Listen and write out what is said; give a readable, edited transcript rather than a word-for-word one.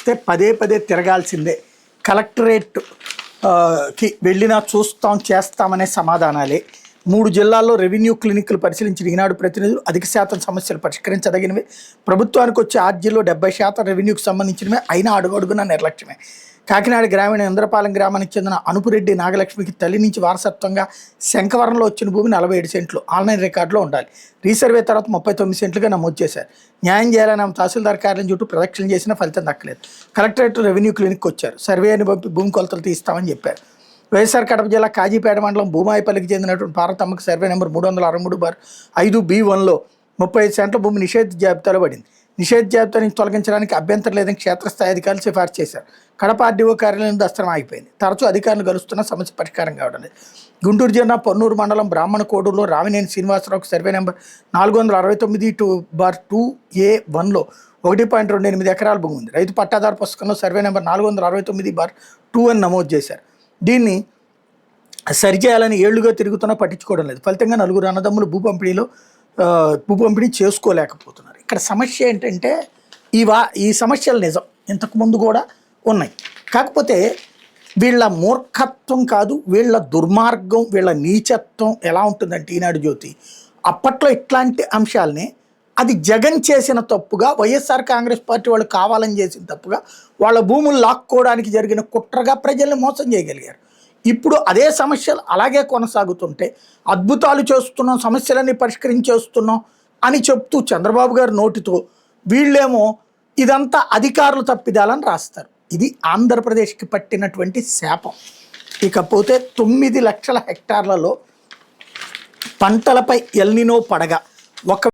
వస్తే పదే పదే తిరగాల్సిందే. కలెక్టరేట్ కి వెళ్ళినా చూస్తాం చేస్తామనే సమాధానాలే. 3 జిల్లాల్లో రెవెన్యూ క్లినిక్లు పరిశీలించిన ఈనాడు ప్రతినిధులు అధిక శాతం సమస్యలు పరిష్కరించదగినవి, ప్రభుత్వానికి వచ్చే ఆర్జీలో 70% రెవెన్యూకి సంబంధించినవే, అయినా అడుగడుగున నిర్లక్ష్యమే. కాకినాడ గ్రామీణ ఇంద్రపాలెం గ్రామానికి చెందిన అనుపురెడ్డి నాగలక్ష్మికి తల్లి నుంచి వారసత్వంగా శంఖవరంలో వచ్చిన భూమి 47 సెంట్లు ఆన్లైన్ రికార్డులో ఉండాలి. రీసర్వే తర్వాత 39 సెంట్లుగా నమోదు చేశారు. న్యాయం చేయాలని ఆమె తహసీల్దార్ కార్యాలయం చుట్టూ ప్రదక్షిణ చేసినా ఫలితం దక్కలేదు. కలెక్టరేట్ రెవెన్యూ క్లినిక్ వచ్చారు, సర్వేని పంపి భూమి కొలతలు తీస్తామని చెప్పారు. వైఎస్ఆర్ కడప జిల్లా కాజీపేట మండలం భూమాయిపల్లికి చెందినటువంటి పార్వతమ్మకు సర్వే నెంబర్ 363/5B1లో 35 సెంట్ల భూమి నిషేధ జాబితాలో పడింది. నిషేధ జాబితా నుంచి తొలగించడానికి అభ్యంతరం లేదని క్షేత్రస్థాయి అధికారులు సిఫార్సు చేశారు. కడప ఆర్డీఓ కార్యాలయం దస్త్రం ఆగిపోయింది. తరచూ అధికారులు కలుస్తున్న సమస్య పరిష్కారం కావడం లేదు. గుంటూరు జిల్లా పొన్నూరు మండలం బ్రాహ్మణ కోడూరులో రామినేని శ్రీనివాసరావుకు సర్వే నెంబర్ 469/2A1లో 1.28 ఎకరాల భూమి ఉంది. రైతు పట్టాదారు పుస్తకంలో సర్వే నెంబర్ 469/2 నమోదు చేశారు. దీన్ని సరిచేయాలని ఏళ్లుగా తిరుగుతున్నా పట్టించుకోవడం లేదు. ఫలితంగా నలుగురు అన్నదమ్ములు భూ పంపిణీ చేసుకోలేకపోతున్నారు. ఇక్కడ సమస్య ఏంటంటే ఈ సమస్యలు నిజం, ఇంతకుముందు కూడా ఉన్నాయి. కాకపోతే వీళ్ళ మూర్ఖత్వం కాదు, వీళ్ళ దుర్మార్గం, వీళ్ళ నీచత్వం ఎలా ఉంటుందంటే ఈనాడు జ్యోతి అప్పట్లో ఇట్లాంటి అంశాలని అది జగన్ చేసిన తప్పుగా, వైఎస్ఆర్ కాంగ్రెస్ పార్టీ వాళ్ళు కావాలని చేసిన తప్పుగా, వాళ్ళ భూములు లాక్కోవడానికి జరిగిన కుట్రగా ప్రజల్ని మోసం చేయగలిగారు. ఇప్పుడు అదే సమస్యలు అలాగే కొనసాగుతుంటే అద్భుతాలు చేస్తున్నాం, సమస్యలన్నీ పరిష్కరించేస్తున్నాం అని చెప్తూ చంద్రబాబు గారి నోటితో వీళ్ళేమో ఇదంతా అధికారులు తప్పిదాలని రాస్తారు. ఇది ఆంధ్రప్రదేశ్కి పట్టినటువంటి శాపం. ఇకపోతే 9 లక్షల హెక్టార్లలో పంటలపై ఎల్నినో పడగా